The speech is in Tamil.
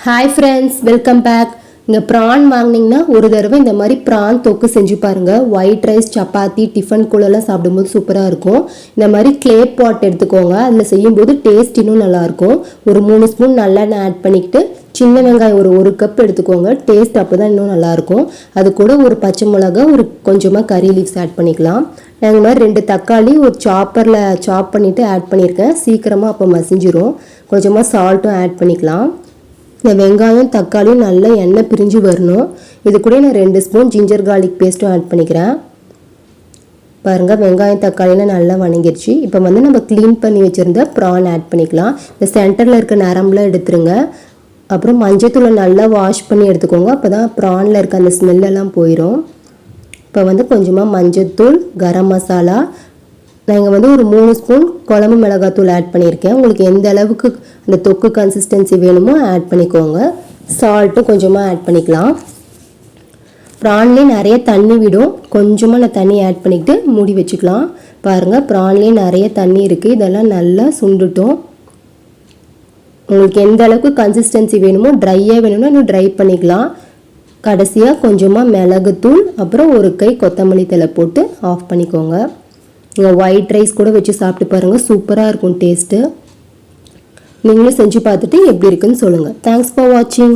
Hi friends, welcome back. இந்த ப்ரான் வாங்கினீங்கன்னா ஒரு தடவை இந்த மாதிரி ப்ரான் தொக்கு செஞ்சு பாருங்கள். ஒயிட் ரைஸ், சப்பாத்தி, டிஃபன் கூடலாம் சாப்பிடும்போது சூப்பராக இருக்கும். இந்த மாதிரி க்ளே பாட் எடுத்துக்கோங்க. அதில் செய்யும்போது டேஸ்ட் இன்னும் நல்லாயிருக்கும். ஒரு 3 ஸ்பூன் நல்லெண்ணெய் ஆட் பண்ணிக்கிட்டு சின்ன வெங்காயம் ஒரு கப் எடுத்துக்கோங்க. டேஸ்ட் அப்போ தான் இன்னும் நல்லாயிருக்கும். அது கூட ஒரு பச்சை மிளகா, கொஞ்சமாக கறி லீவ்ஸ் ஆட் பண்ணிக்கலாம். நான் இந்த மாதிரி 2 தக்காளி ஒரு சாப்பரில் சாப் பண்ணிவிட்டு ஆட் பண்ணியிருக்கேன். சீக்கிரமாக அப்போ மசிஞ்சிரும். கொஞ்சமாக சால்ட்டும் ஆட் பண்ணிக்கலாம். இந்த வெங்காயம் தக்காளியும் நல்லா எண்ணெய் பிரிஞ்சு வரணும். இது கூட நான் 2 ஸ்பூன் ஜிஞ்சர் கார்லிக் பேஸ்ட்டும் ஆட் பண்ணிக்கிறேன். பாருங்கள், வெங்காயம் தக்காளியெலாம் நல்லா வணங்கிடுச்சு. இப்போ நம்ம க்ளீன் பண்ணி வச்சுருந்த ப்ரான் ஆட் பண்ணிக்கலாம். இந்த சென்டரில் இருக்க நரம்புலாம் எடுத்துருங்க. அப்புறம் மஞ்சத்தூளை நல்லா வாஷ் பண்ணி எடுத்துக்கோங்க. அப்போ தான் ப்ரானில் இருக்க அந்த ஸ்மெல்லெல்லாம் போயிடும். இப்போ கொஞ்சமாக மஞ்சத்தூள், கரம் மசாலா, நான் இங்கே ஒரு 3 ஸ்பூன் குழம்பு மிளகாத்தூள் ஆட் பண்ணியிருக்கேன். உங்களுக்கு எந்த அளவுக்கு அந்த தொக்கு கன்சிஸ்டன்சி வேணுமோ ஆட் பண்ணிக்கோங்க. சால்ட்டும் கொஞ்சமாக ஆட் பண்ணிக்கலாம். ப்ரான்லேயே நிறைய தண்ணி விடும். கொஞ்சமாக நான் தண்ணி ஆட் பண்ணிக்கிட்டு மூடி வச்சுக்கலாம். பாருங்கள், ப்ரான்லேயே நிறைய தண்ணி இருக்குது. இதெல்லாம் நல்லா சுண்டுட்டோம். உங்களுக்கு எந்த அளவுக்கு கன்சிஸ்டன்சி வேணுமோ, ட்ரையாக வேணும்னா இன்னும் ட்ரை பண்ணிக்கலாம். கடைசியாக கொஞ்சமாக மிளகுத்தூள், அப்புறம் ஒரு கை கொத்தமல்லி தழை போட்டு ஆஃப் பண்ணிக்கோங்க. நீங்கள் ஒயிட் ரைஸ் கூட வச்சு சாப்பிட்டு பாருங்கள், சூப்பராக இருக்கும் டேஸ்ட்டு. நீங்களும் செஞ்சு பார்த்துட்டு எப்படி இருக்குன்னு சொல்லுங்கள். தேங்க்ஸ் ஃபார் வாட்சிங்.